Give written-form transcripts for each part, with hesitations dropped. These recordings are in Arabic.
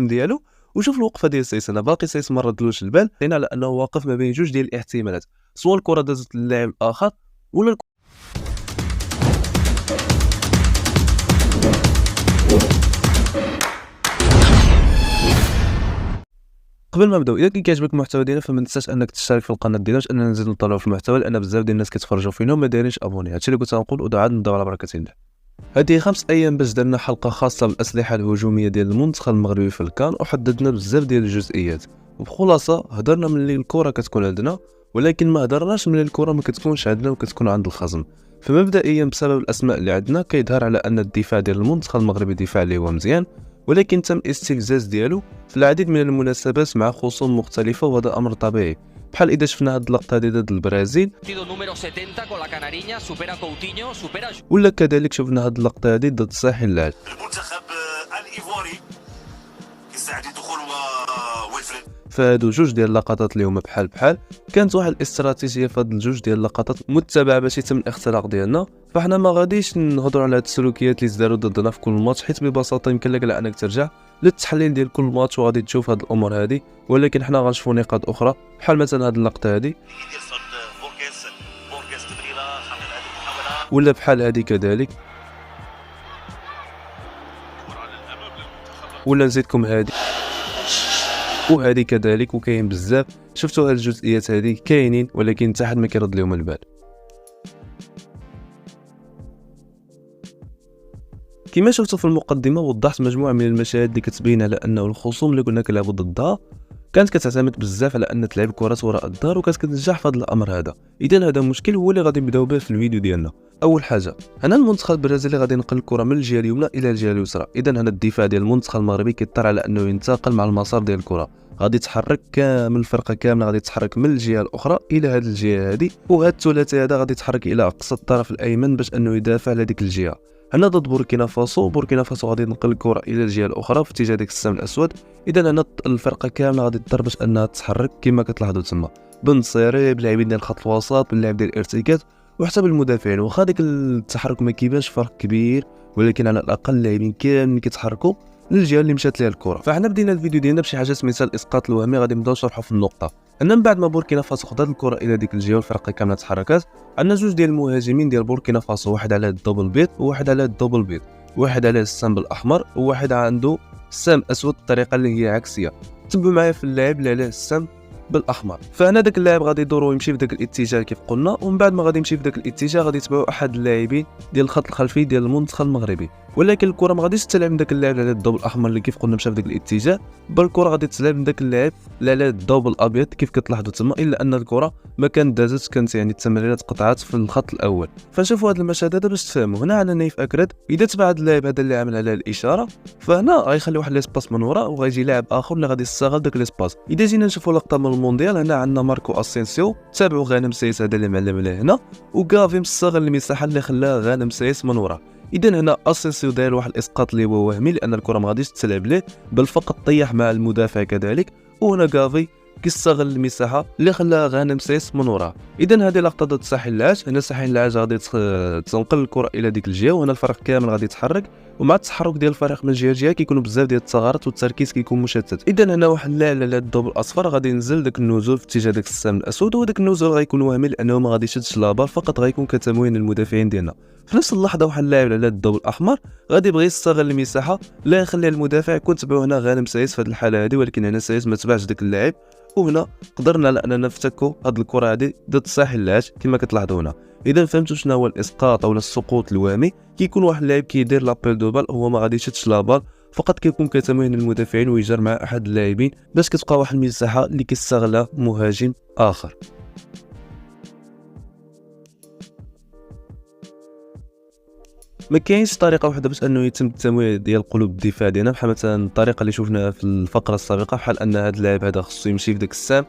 الجسم ديالو وشوف الوقفه ديال سيس. انا باقي سيس ما ردلوش البال، لان على انه واقف ما بين جوج ديال الاحتمالات، سواء الكره دازت للاعب الاخر ولا قبل ما نبداو، اذا كان كيعجبك المحتوى ديالنا فما تنساش انك تشترك في القناه ديالنا باش اننا نزيدو نطلعوا في المحتوى، لان بزاف ديال الناس كيتفرجوا فينا وما دايرينش ابوني. هادشي اللي كنت غنقول، ودعا نبداو على بركه الله. هذه 5 ايام باش درنا حلقه خاصه بالاسلحه الهجوميه ديال المنتخب المغربي في الكان، وحددنا بزاف ديال الجزئيات. وبخلاصه هضرنا ملي الكره كتكون عندنا، ولكن ما هضرناش ملي الكره ما كتكونش عندنا وكتكون عند الخصم. فمبدئيا بسبب الاسماء اللي عندنا كيظهر على ان الدفاع ديال المنتخب المغربي دفاع اللي هو مزيان، ولكن تم استفزاز ديالو في العديد من المناسبات مع خصوم مختلفه، وهذا امر طبيعي. بحال اذا شفنا هاد اللقطه هذه ضد البرازيل، ولا كذلك شفنا هاد اللقطه هذه ضد الساحل العاج. المنتخب الايفواري كيساعد الدخول ويلفريد. فهادو جوج ديال اللقطات اللي هما بحال كانت واحد الاستراتيجيه في هاد الجوج ديال اللقطات متبعه باش يتم الاختراق ديالنا. فاحنا ما غاديش نهضروا على هاد السلوكيات اللي زداروا ضدنا في كل ماتش، حيت ببساطه يمكن لك انك ترجع للتحليل ديال كل ماتش وغادي تشوف هاد الامور هادي، ولكن حنا غنشوفوا نقاط اخرى بحال مثلا هاد اللقطه هادي، ولا بحال هادي كذلك، ولا نزيدكم هادي وهذه كذلك، وكاين بزاف. شفتوا هاد الجزئيات هذه كاينين، ولكن حتى حد ما كيرد لهم البال. كما شفتوا في المقدمه وضحت مجموعه من المشاهد اللي كتبين على انه الخصوم اللي كنا كنلعبوا ضدها كانت كتعتمد بزاف على ان تلعب كرات وراء الدار، وكانت كتنجح في هذا الامر هذا. اذا هذا مشكل هو اللي غادي نبداو به في الفيديو ديالنا. اول حاجه، هنا المنتخب البرازيلي غادي ينقل الكره من الجهه اليمنى الى الجهه اليسرى. اذا هنا الدفاع ديال المنتخب المغربي كيضطر على انه ينتقل مع المسار ديال الكره، غادي تحرك كامل الفرقه كامله، غادي تتحرك من الجهه الاخرى الى هذه الجهه هذه، وهذا الثلاثي هذا غادي يتحرك الى اقصى الطرف الايمن باش انه يدافع على ديك الجهه. هنا ضد بوركينا فاسو غادي تنقل الكره الى الجهه الاخرى في اتجاه ديك السهم الاسود. اذا هنا الفرقه كامله غادي تضطر باش انها تتحرك كما كتلاحظوا تما، بالنصيري بلاعبين ديال خط الوسط، باللاعب ديال الارتكاز، وحتى بالمدافعين. واخا ديك التحرك ما كيبانش فرق كبير، ولكن على الاقل اللاعبين كاملين كيتحركوا للجهه اللي مشات ليها الكره. فاحنا بدينا الفيديو ديالنا بشي حاجه سميتها الاسقاط الوهمي، غادي نبداو نشرحوا في النقطه. ان من بعد ما بوركينا فاسو خدات الكره الى ديك الجهه والفرقه كامله تحركات، عندنا جوج ديال المهاجمين ديال بوركينا فاسو، واحد على الدبل بيض وواحد على الدبل بيض، واحد على السام بالاحمر وواحد عنده السام اسود بالطريقه اللي هي عكسيه. تبعوا معايا في اللاعب اللي عليه السام بالاحمر. فهنا داك اللاعب غادي يدور ويمشي في داك الاتجاه كيف قلنا، ومن بعد ما غادي يمشي في داك الاتجاه غادي يتبعوا احد اللاعبين ديال الخط الخلفي ديال المنتخب المغربي، ولكن الكره ما غاديش تلعب من داك اللاعب على الدوب الاحمر اللي كيف قلنا مشى في داك الاتجاه، بل الكره غادي تلعب من داك اللاعب اللي على الدوب الابيض كيف كتلاحظوا تما، الا ان الكره ما كانت دازت، كانت يعني التمريرات قطعات في الخط الاول. فشوفوا هذا المشهد هذا باش تفهموا. هنا عندنا نايف اكرد، اذا تبع هذا اللاعب هذا اللي عامل على الاشاره، فهنا غيخلي واحد ليسباس من وراء وغيجي لاعب اخر اللي غادي يستغل داك ليسباس. اذا جينا نشوفوا لقطه من المونديال، هنا عندنا ماركو اسينسيو، تابعوا غانم سايس هذا اللي معلم عليه هنا، وكافي مستغل المساحه اللي خلاها غانم سايس من وراء. اذا هنا اسينسيو داير واحد الاسقاط اللي هو وهمي، لان الكره ما غاديش تلعب ليه بل فقط طيح مع المدافع كذلك، وهنا كافي كيستغل المساحه اللي خلاها غانم سايس من وراء. اذا هذه لقطه ضد الساحل العاج، هنا الساحل العاج غادي تنقل الكره الى ديك الجهه، وهنا الفريق كامل غادي يتحرك، ومع التحرك ديال الفريق من جهه لجهه كيكونوا بزاف ديال الثغرات والتركيز كيكون مشتت. اذا هنا واحد اللاعب على الدوب الاصفر غادي ينزل داك النزول في اتجاه داك السهم الاسود، وداك النزول غيكون وهمي لانه ما غاديش يشدش لابال، فقط غيكون كتموين للمدافعين ديالنا. في نفس اللحظه واحد اللاعب على الدوب الاحمر غادي يبغي يستغل المساحه لا يخلي المدافع يكون تبعو هنا غانم سايس في هذه الحاله هذه، ولكن هنا سايس ما تبعش داك اللاعب، وهنا قدرنا لاننا نفتكوا هاد الكره هذه ضد الساحل العاج كما كتلاحظوا هنا. اذا فهمتوا شنو هو الاسقاط او السقوط الوهمي، كيكون واحد اللاعب كيدير لابيل دو بال، هو ما غاديش يشدش لابال، فقط كيكون كتموين المدافعين ويجر مع احد اللاعبين باش كتبقى واحد المساحه اللي كيستغلها مهاجم اخر. ما كاينش طريقه واحده باش انه يتم التمويه ديال قلوب الدفاع ديالنا، بحال مثلا الطريقه اللي شفناها في الفقره السابقه، بحال ان هذا اللاعب هذا خصو يمشي في داك السام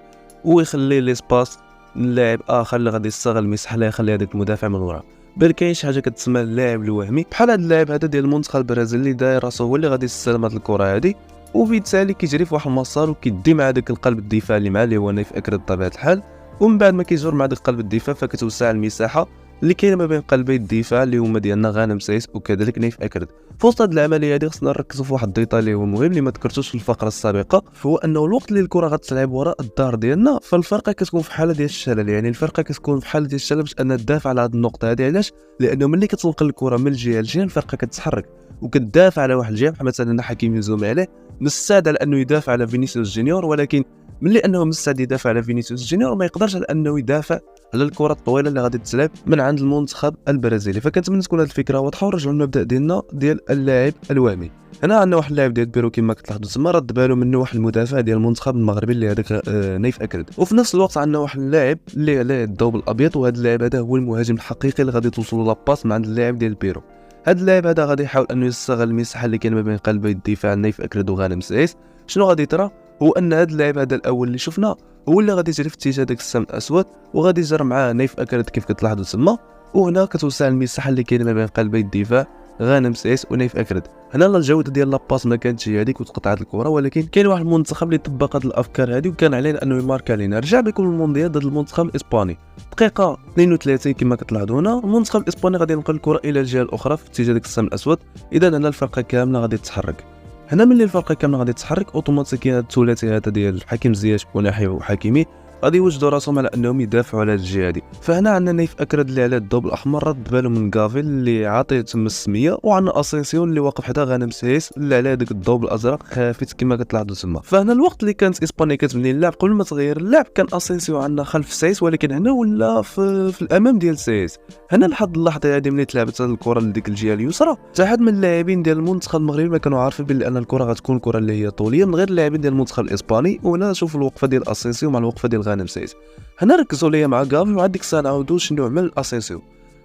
ويخلي ليسباس للاعب اخر اللي غادي يستغل المساحه اللي يخلي هذاك المدافع من وراء. بل كاينش حاجه كتسمى اللاعب الوهمي، بحال هذا اللاعب هذا ديال المنتخب البرازيلي اللي داير راسو هو اللي غادي يستلم هذه الكره هذه، وبالتالي كيجري في واحد المسار وكيدي مع داك القلب الدفاع اللي معاه اللي هو نايف اكرد بطبيعه الحال، ومن بعد ما كيجر مع داك قلب الدفاع فكتوسع المساحه اللي كاينه ما بين قلبي الدفاع اللي هما ديالنا غانم سايس وكذلك نايف اكرد. في وسط هذه العمليه هذه خصنا نركزوا في واحد الديتاي اللي هو مهم اللي ما ذكرتوش في الفقره السابقه، هو انه الوقت اللي الكره غتلعب وراء الدار ديالنا فالفرقه كتكون في حاله ديال الشلل. يعني الفرقه كتكون في حاله ديال الشلل باش انها تدافع على هذه النقطه هذه. علاش؟ لانه ملي كتنقل الكره من الجهه لجهه الفرقه كتتحرك وكتدافع على واحد الجهه، مثلا حكيم يزوم عليه مستعد على انه يدافع على فينيسيوس جونيور، ولكن ملي انه مستعد يدافع على فينيسيوس جونيور ما يقدرش على انه يدافع على الكره الطويله اللي غادي تلعب من عند المنتخب البرازيلي. فكنتمنى تكون هذه الفكره واضحه ونرجعوا للمبدا ديالنا ديال اللاعب الوهمي. هنا عندنا واحد اللاعب ديال بيرو كما كتلاحظوا تما رد بالو منه واحد المدافع ديال المنتخب المغربي اللي هذاك نايف اكرد، وفي نفس الوقت عندنا واحد اللاعب اللي عليه الضوء الابيض، وهذا اللاعب هذا هو المهاجم الحقيقي اللي غادي توصل له لاباس من عند اللاعب ديال بيرو. هذا اللاعب هذا غادي يحاول انه يستغل المساحه اللي كاينه ما بين قلبي الدفاع نايف اكرد وغانم سايس. شنو غادي يطرا؟ هو ان هذا اللاعب هذا الاول اللي شفناه هو اللي غادي يجري في اتجاه داك السهم الاسود وغادي يجر معاه نايف اكرد كيف كتلاحظوا تما، وهنا كتوسع المساحه اللي كاينه ما بين قلبي الدفاع غانم سايس ونايف اكرد. هنا الجوده ديال لاباس ما كانتش هي هذيك وتقطعت الكره، ولكن كاين واحد المنتخب اللي طبق هذه الافكار هذه وكان علينا انه يمارك علينا. رجع بكم المونديال ضد المنتخب الاسباني دقيقه 32 كما كتلاحظوا هنا المنتخب الاسباني غادي ينقل الكره الى الجهه الاخرى في اتجاه داك السهم الاسود. اذا هنا الفرقه كامله غادي تتحرك. هنا ملي الفرقه كامله غادي تتحرك اوتوماتيكيا الثلاثي هذا ديال حكيم زياش وناحيه وحكيمي غادي يوجدوا راسهم على انهم يدافعوا على الجهه هذه. فهنا عندنا نايف اكرد اللي على الضوء الاحمر رد باله من غافيل اللي عاطيه تم السميه، وعندنا اسينسيون اللي واقف حدا غانم سايس اللي على داك الضوء الازرق خافت كما كتلاحظوا تما. فهنا الوقت اللي كانت اسبانيا كتبني اللعب قبل ما تغير اللعب كان اسينسيون عندنا خلف سايس، ولكن هنا ولا في الامام ديال سايس. هنا لحد اللحظه هذه ملي تلعبت هذه الكره لديك الجهه اليسرى حتى حد من اللاعبين ديال المنتخب المغربي ما كانوا عارفين بلي ان الكره غتكون كره اللي هي طوليه من غير اللاعبين ديال المنتخب الاسباني. وهنا شوف الوقفه ديال اسينسيون مع الوقفه ديال غانم سايس. هنا ركزوا ليا مع غافي وعاد ديك الساعه نعاودوا شنو عمل اسينسيو.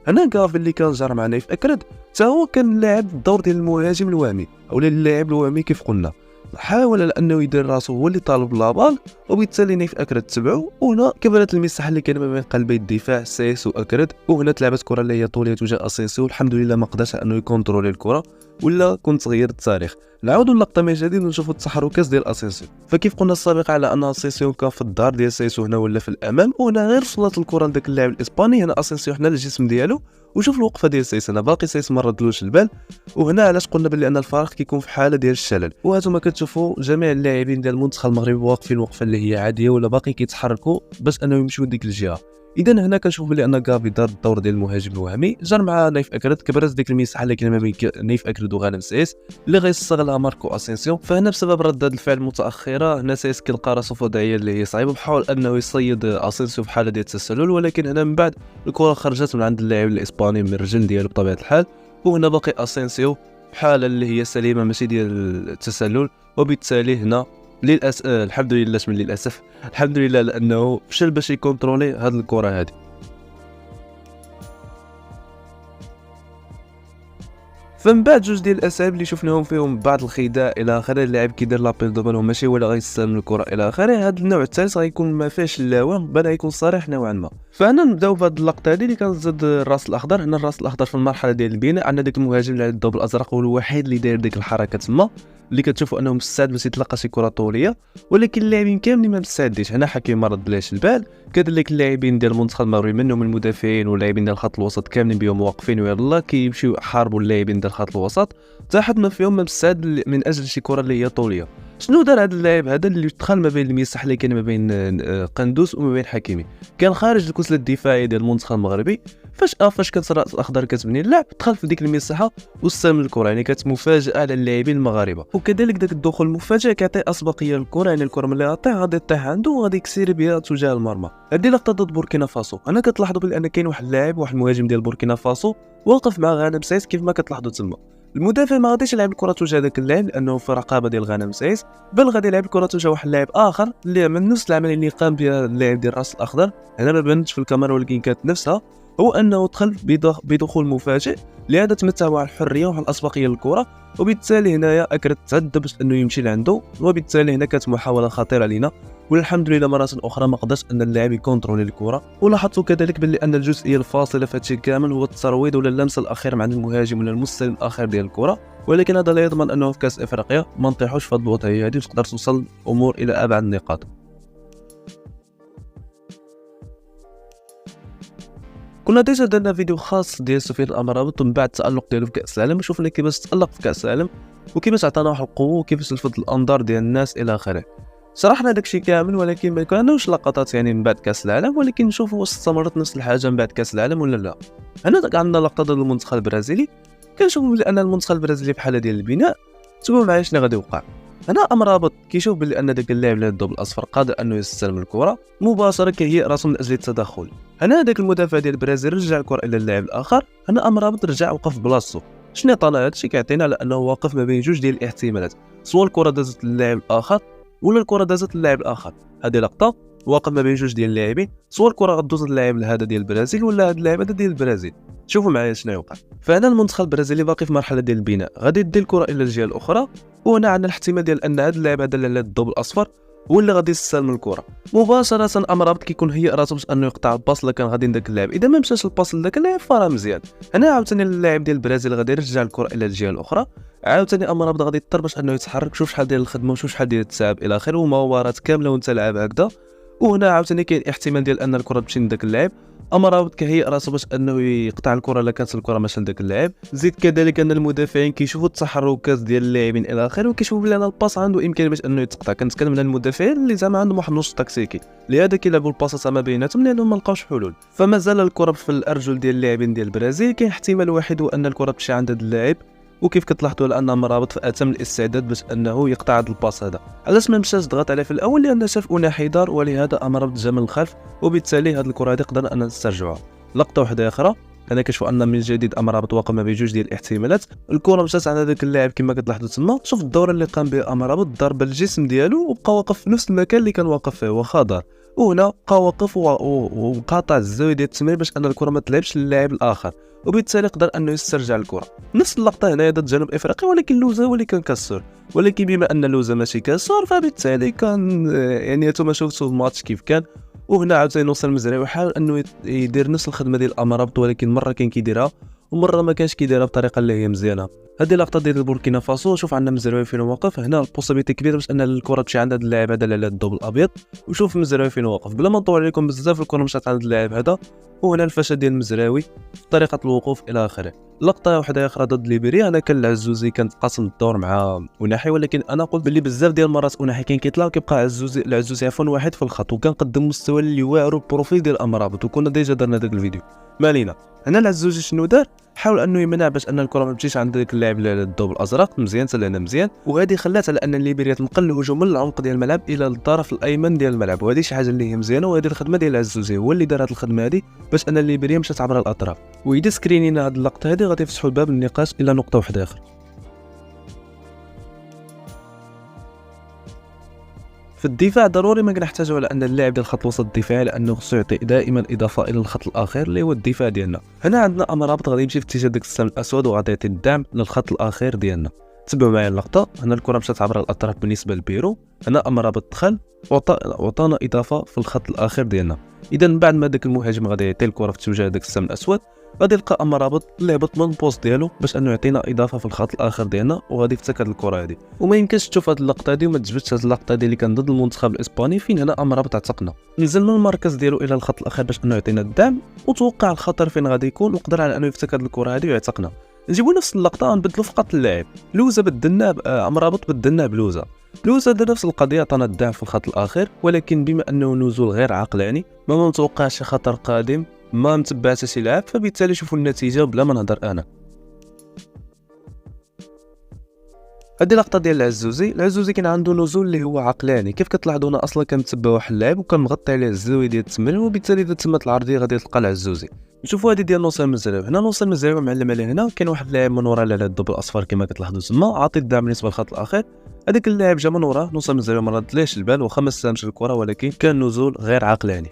هنا غافي اللي كان جار مع نايف اكرد حتى هو كان لاعب الدور ديال المهاجم الوهمي او اللاعب الوهمي كيف قلنا، حاول على انه يدير راسو هو اللي طالب لابال، وبالتالي نايف اكرد تبعو. وهنا كبرت المساحه اللي كاينه ما بين قلبي الدفاع سايس واكرد، وهنا تلعبت كره اللي هي طوليه تجاه اسينسيو. الحمد لله ما قدرش انه يكونترولي الكره ولا كنت تغير التاريخ. نعاودوا اللقطه من جديد ونشوفوا التحركات ديال اسينسيو. فكيف قلنا السابق على ان اسينسيو كان في الدار ديال سايسو هنا ولا في الامام، وهنا غير وصلت الكره لذاك اللاعب الاسباني. هنا اسينسيو حنا الجسم ديالو وشوف الوقفه ديال سايس، هنا باقي سايس ما ردلوش البال. وهنا علاش قلنا بلي ان الفريق كيكون في حاله ديال الشلل. وهانتوما كتشوفوا جميع اللاعبين ديال المنتخب المغربي واقفين وقفه اللي هي عاديه ولا باقي كيتحركوا باش انهم يمشيو لديك الجهه. اذا هنا كنشوف بلي ان غافي دار الدور ديال المهاجم الوهمي، جار مع نايف اكرد كبرت ديك المساحه اللي كاينه ما بين نايف اكرد وغانم سايس اللي غيستغلها ماركو اسينسيو. فهنا بسبب ردات الفعل المتاخره هنا سايس كيلقى راسو في وضعيه اللي هي صعيبه، بحاول انه يصيد اسينسيو في حاله ديال التسلل، ولكن هنا من بعد الكره خرجت من عند اللاعب الاسباني من الرجل ديالو بطبيعه الحال. وهنا باقي اسينسيو حاله اللي هي سليمه ماشي ديال التسلل، وبالتالي هنا الحمد لله من للاسف الحمد لله لانه فشل باش يكونترولي هذه الكره هذه. فمن بعد جوج ديال الاساليب اللي شفناهم فيهم بعض الخداع الى اخره، اللاعب كيدير لابيل دوبل وماشي هو اللي غيستلم الكره الى اخره، هذا النوع الثالث غيكون ما فيهش اللوام بل غيكون صريح نوعا ما. فانا نبداو بهذه اللقطه هذه اللي كانت ضد الراس الاخضر. هنا الراس الاخضر في المرحله ديال البناء عندنا داك المهاجم اللي على الدوب الازرق هو الوحيد اللي داير ديك الحركه تما اللي كتشوفوا انه مستعد باش يتلقى شي كره طوليه، ولكن اللاعبين كاملين ما مستعدينش. هنا حكيم ما ردلاش البال، كذلك اللاعبين ديال المنتخب المغربي منهم المدافعين واللاعبين ديال خط الوسط كاملين بهم واقفين ويلا كيمشيو يحاربوا اللاعبين ديال خط الوسط، حتى حد ما فيهم ما مستعد من اجل شي كره اللي هي طوليه. شنو دار هذا اللاعب هذا اللي دخل ما بين المساحه اللي كاين ما بين قندوس وما بين حكيمي، كان خارج الكتله الدفاعيه ديال المنتخب المغربي. فاش كانت الراس الاخضر كتبني اللعب دخل في ديك المساحه واستلم الكره، يعني كانت مفاجاه على اللاعبين المغاربه. وكذلك داك الدخول المفاجئ كيعطي اسبقيه للكره، يعني الكره ملي غطيح غادي تطيح عنده وغادي يكسر بها تجاه المرمى. هذه لقطه ضد بوركينا فاسو، انا كتلاحظوا بان كاين واحد اللاعب واحد المهاجم ديال بوركينا فاسو واقف مع غانم سايس كيف ما كتلاحظوا تما. المدافع ما غاديش يلعب الكره تجاه داك اللاعب لانه في رقابه ديال غانم سايس، بل غادي يلعب الكره تجاه واحد اللاعب اخر اللي من نفس العمليه اللي قام بها اللاعب ديال الراس الاخضر. هنا ما بانتش في الكاميرا ولكن كانت نفسها، هو انه دخل بدخول مفاجئ لهذا تمتع على الحريه وعلى الاسبقيه للكره، وبالتالي هنايا اكرد تعدى باش انه يمشي لعنده، وبالتالي هنا كانت محاوله خطيره علينا، والحمد لله مره اخرى ما قدرش ان اللاعب يكونترولي الكره. ولاحظتوا كذلك باللي ان الجزئيه الفاصله في هادشي كامل هو الترويض ولا اللمسه الاخير مع المهاجم ولا المستلم الاخير ديال الكره، ولكن هذا لا يضمن انه في كاس افريقيا ما نطيحوش في هذه الوضعيه هذه وتقدر توصل الامور الى ابعد النقاط. كنا ديجا درنا فيديو خاص ديال سفيان الامرابط ومن بعد التالق ديالو في كاس العالم، وشوفنا كيفاش تالق في كاس العالم وكيفاش عطانا واحد القوه وكيفاش لفت الانظار ديال الناس الى اخره. شرحنا داكشي كامل، ولكن ما كانوش لقطات يعني من بعد كاس العالم، ولكن نشوفوا واش استمرت نفس الحاجه من بعد كاس العالم ولا لا. هنا عندنا لقطه ديال المنتخب البرازيلي، كنشوفوا بلي ان المنتخب البرازيلي بحال ديال البناء. تقول معايا شنو غادي يوقع. هنا امرابط كيشوف بلي ان داك اللاعب اللي الضوء الاصفر قادر انه يستلم الكره مباشره، كيهيئ راسه من اجل التدخل. هنا داك المدافع ديال البرازيل رجع الكره الى اللاعب الاخر. هنا امرابط رجع وقف بلاصتو. شنو عطانا هادشي؟ كيعطينا على انه واقف ما بين جوج ديال الاحتمالات، سواء الكره دازت للاعب الاخر ولا الكره دازت للاعب الاخر. هذه لقطه واقف ما بين جوج ديال اللاعبين، سواء الكره غدوز للاعب هذا ديال البرازيل ولا هذا اللاعب هذا ديال البرازيل. شوفوا معايا شنو يوقع. فهنا المنتخب البرازيلي باقي في مرحله ديال البناء، غادي يدي الكره الى الجهه الاخرى، وهنا عندنا الاحتمال ديال ان هذا اللاعب هذا اللي على الضوء الاصفر هو اللي غادي يستلم الكره مباشره. امرابط كيكون هيئ راسو باش انه يقطع الباص اللي كان غادي لذاك اللاعب. اذا ما مشاش الباص لذاك اللاعب فراه مزيان. هنا عاوتاني اللاعب ديال البرازيل غادي يرجع الكره الى الجهه الاخرى، عاوتاني امرابط غادي يضطر باش انه يتحرك. شوف شحال ديال الخدمه وشوف شحال ديال التعب الى اخره، ومباراه كامله وانت لعب هكذا. وهنا عاوتاني كاين احتمال ديال ان الكره تمشي لذاك اللاعب. امرابط كيهيئ راسو باش انه يقطع الكره الا كانت الكره ماشيه لذاك اللاعب. زيد كذلك ان المدافعين كيشوفوا التحركات ديال اللاعبين الى اخره، وكيشوفوا بلي انا الباس عنده امكانيه باش انه يتقطع. كنتكلم على المدافعين اللي زعما عندهم واحد النص تكتيكي، لهذا كيلعبوا الباصات ما بيناتهم لانهم ما لقاوش حلول. فمازال الكره في الارجل ديال اللاعبين ديال البرازيل. كاين احتمال واحد هو ان الكره تمشي عند هذا اللاعب، وكيف كتلاحظوا لان امرابط في اتم الاستعداد باش انه يقطع هذا الباس هذا. علاش ما مشاش ضغط عليه في الاول؟ لان شاف اناحي دار، ولهذا امرابط جا من الخلف، وبالتالي هذه الكره هذه قدرنا ان نسترجعها. لقطه واحده اخرى، انا كنشوف ان من جديد امرابط واقف ما بين جوج ديال الاحتمالات. الكره مشات على هذاك اللاعب كما كتلاحظوا تما. شوف الدوره اللي قام بها امرابط، ضرب الجسم ديالو وبقى واقف في نفس المكان اللي كان واقف فيه واخا دار، وهنا بقى واقف وقاطع الزاويه ديال التمرير باش ان الكره ما تلعبش للاعب الاخر، وبالتالي قدر انه يسترجع الكره. نفس اللقطه هنايا ضد جنوب افريقيا، ولكن لوزا هو اللي كان كسر. ولكن بما ان لوزا ماشي كسر، فبالتالي كان يعني نتوما شفتوا الماتش كيف كان. وهنا عاوتاني نوصل المزرعي حاول انه يدير نفس الخدمه ديال امرابط، ولكن مره كان كيديرها ومره ما كانش كيديرها بطريقه اللي هي مزيانه. هذه لقطه ديال بوركينا فاسو. شوف عندنا مزرعي فين واقف. هنا البوسيبيتي كبيره باش ان الكره تمشي عند هذا اللاعب هذا اللي على الضوء الابيض. وشوف مزرعي فين واقف. بلا ما نطول عليكم بزاف، الكره مشات عند اللاعب هذا، وهنا الفشل ديال المزراوي في طريقه الوقوف الى اخره. لقطه واحده اخرى ضد ليبيريا، انا كان العزوزي كان تقاسم الدور مع اناحي، ولكن انا قلت باللي بزاف ديال المرات اناحي كان كيطلع وكيبقى العزوزي عفوا واحد في الخط، وكان قدم مستوى اللي واعر البروفيل ديال امرابط، وكنا ديجا درنا داك الفيديو. ما علينا. هنا العزوزي شنو دار؟ حاول انه يمنع باش ان الكره ما تمشيش عند داك اللاعب اللي على الضوء الازرق. مزيان سالنا مزيان، وهذه خلات على ان ليبيريا تنقل الهجوم من العمق ديال الملعب الى الطرف الايمن ديال الملعب، وهذه شي حاجه اللي هي مزيانه. وهذه الخدمه ديال العزوزي هو اللي دار هذه الخدمه هذه باش ان ليبيريا مشات عبر الاطراف. واذا سكرينينا هذه اللقطه هذه غادي يفتحوا باب النقاش الى نقطه واحده اخرى. في الدفاع ضروري ما كنحتاجوا على ان اللاعب ديال الخط الوسط الدفاعي، لانه خصو يعطي دائما اضافه الى الخط الاخير اللي هو الدفاع ديالنا. هنا عندنا امرابط غادي يمشي في اتجاه داك السهم الاسود وغادي يعطي الدعم للخط الاخير ديالنا. تبعوا معايا اللقطه. هنا الكره مشات عبر الاطراف بالنسبه لبيرو. هنا امرابط دخل وعطانا اضافه في الخط الاخير ديالنا. اذا بعد ما داك المهاجم غادي يعطي الكره في اتجاه داك السهم الاسود، غادي يلقى امرابط اللي هبط من البوست ديالو باش انه يعطينا اضافه في الخط الاخر ديالنا، وغادي يفتك هذه الكره هذه. وما يمكنش تشوف هذه اللقطه هذه وما تجبدش هذه اللقطه هذه اللي كان ضد المنتخب الاسباني، فين هنا امرابط عتقنا نزل من المركز ديالو الى الخط الاخير باش انه يعطينا الدعم، وتوقع الخطر فين غادي يكون، وقدر على انه يفتك هذه الكره هذه ويعتقنا. نجيبوا نفس اللقطه نبدلوا فقط اللاعب. لوزا بدلناه امرابط بدلناه بلوزا. لوزا دار نفس القضيه، عطانا الدعم في الخط الاخير، ولكن بما انه نزول غير عقلاني، ما متوقعش خطر قادم، ما متبعش شي لاعب، فبالتالي شوفوا النتيجه بلا ما نهضر انا. هذه لقطه ديال العزوزي كان عنده نزول اللي هو عقلاني. كيف كتلاحظوا هنا اصلا كان متبع واحد اللاعب وكان مغطي عليه الزاويه ديال التمرير، وبالتالي اذا تمت العرضيه غادي تلقى العزوزي. نشوفوا هذه ديال نوصل المزرعي. هنا نوصل المزرعي معلم عليه. هنا كاين واحد اللاعب من ورا على الضب الاصفر كما كتلاحظوا تما، عاطي الدعم بالنسبه للخط الاخير. هذاك اللاعب جا من ورا، نوصل المزرعي ما ردليش البال واخا ما استلمش الكره، ولكن كان نزول غير عقلاني.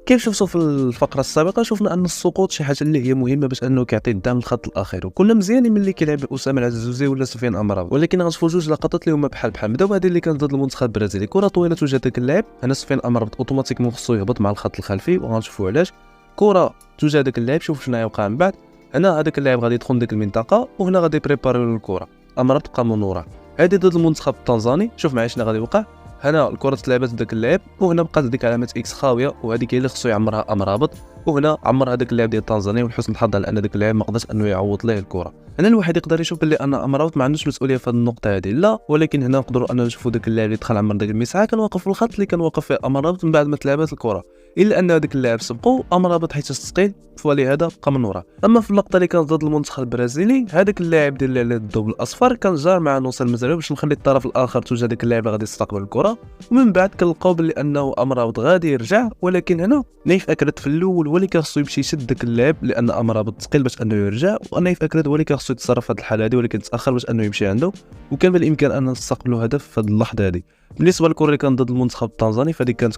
كيف شفتوا في الفقره السابقه، شفنا ان السقوط شي حاجه اللي هي مهمه باش انه كيعطي الدعم للخط الاخير، وكنا مزيانين ملي كيلعب اسامه العزوزي ولا سفيان امرابط. ولكن غنشوفوا جوج لقطات اللي هما بحال نبداو بهذه اللي كانت ضد المنتخب البرازيلي. كره طويله توجه داك اللاعب، هنا سفيان امرابط اوتوماتيكمون خصو يهبط مع الخط الخلفي، وغنشوفوا علاش. كره توجه داك اللاعب، شوف شنو يوقع من بعد. هنا هذاك اللاعب غادي يدخل ديك المنطقه، وهنا غادي بريباريو الكره. امرابط بقى من ورا. هذه ضد المنتخب التنزاني. شوف معايا شنو غادي يوقع. هنا الكره تلعبت بداك اللعب، وهنا بقات ديك علامه اكس خاويه، وهذيك هي اللي خصو يعمرها امرابط. وهنا عمر هذاك اللاعب ديال تنزانيا، ولحسن الحظ على ان داك اللاعب ما قدرش انه يعوض ليه الكره. هنا الواحد يقدر يشوف باللي ان امرابط ما عندوش مسؤوليه في هذه النقطه هذه، لا، ولكن هنا نقدروا اننا نشوفوا داك اللاعب اللي دخل عمر داك المساحه كان واقف في الخط اللي كان واقف فيه امرابط من بعد ما تلعبت الكره، الا ان هذاك اللاعب سبقو امرابط حيت ثقيل، فلهذا بقى من وراه. اما في اللقطه اللي كانت ضد المنتخب البرازيلي، هذاك اللاعب ديال الدوب الاصفر كان جار مع نوصل المزرعي باش نخلي الطرف الاخر توجه داك اللاعب اللي غادي يستقبل الكره، ومن بعد كنلقاو باللي انه امرابط غادي يرجع، ولكن هنا نايف اكرد في الاول هو اللي خصو يمشي يشد داك اللاعب لان امرابط ثقيل باش انه يرجع، ونايف اكرد هو اللي خصو يتصرف في هذه الحاله هذه، ولكن تاخر باش انه يمشي عنده، وكان بالامكان ان نستقبلوا هدف في هذه اللحظه هذه. بالنسبه للكره اللي كانت ضد المنتخب التنزاني فهذه كانت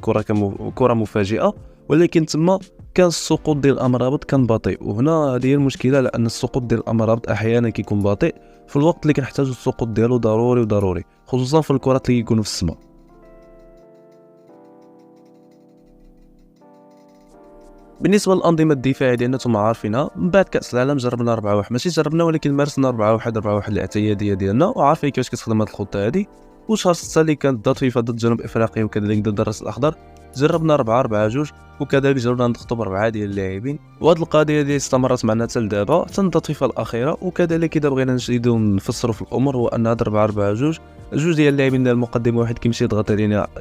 كره مفاجئه، ولكن تما كان السقوط ديال امرابط كان بطيء، وهنا هذه هي المشكله، لان السقوط ديال امرابط احيانا كيكون بطيء في الوقت اللي كنحتاجوا السقوط ديالو ضروري، خصوصا في الكرات اللي كيكونوا في السماء. بالنسبه للانظمه الدفاعيه ديالنا نتوما عارفينها، من بعد كاس العالم جربنا 4-1، ماشي جربنا ولكن مارسنا 4-1 الاعتياديه ديالنا، وعارفين كيفاش كتخدم هذه الخطه هذه. وشهر 6 اللي كانت ضد فيفا ضد جنوب افريقيا وكذلك ضد الراس الاخضر جربنا 4-4-2، وكذلك جربنا نخطب 4 ديال اللاعبين، وهذه القضيه دي استمرت معنا حتى لدابا، حتى ضد فيفا الاخيره. وكذلك اذا بغينا نزيدو نفسروا في الامور هو ان هذا 4-4-2 جوج ديال اللاعبين ديال المقدمه، واحد كيمشي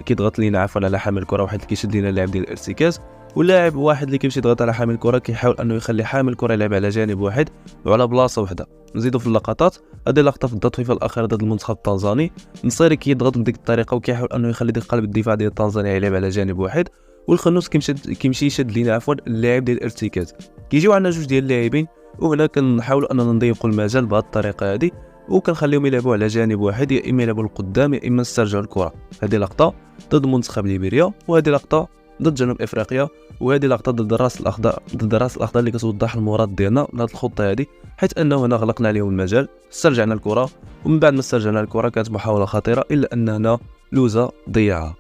كيضغط لينا عفوا على حامل الكره، واحد اللي كيشد لينا اللاعب ديال الارتكاز، واللاعب واحد اللي كيمشي يضغط على حامل الكره كيحاول انه يخلي حامل الكره يلعب على جانب واحد وعلى بلاصه وحده. نزيدو في اللقطات، هذه لقطه في ضد فيفا الاخيره ضد المنتخب التنزاني، نصيري كيضغط بديك الطريقه وكيحاول انه يخلي ديك قلب الدفاع ديال تنزانيا يلعب على جانب واحد، والخنوس كيمشي يشد لينا عفوا اللاعب ديال الارتكاز. كيجيو عندنا جوج ديال اللاعبين، وهنا كنحاولوا اننا نضيقوا المجال بهذه الطريقه هذه، وكنخليهم يلعبوا على جانب واحد، يا اما يلعبوا للقدام يا اما نسترجعوا الكره. هذه لقطه ضد منتخب ليبيريا، وهذه لقطه ضد جنوب افريقيا، وهذه لقطه ضد الراس الاخضر اللي كتوضح المراد ديالنا من هذه الخطه هذه، حيث انه هنا غلقنا عليهم المجال، استرجعنا الكره، ومن بعد ما استرجعنا الكره كانت محاوله خطيره الا ان هنا لوزا ضيعها.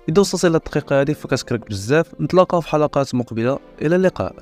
اذا وصلت الى الدقيقه هذه فكتشكرك بزاف، نتلاقاو في حلقات مقبله، الى اللقاء.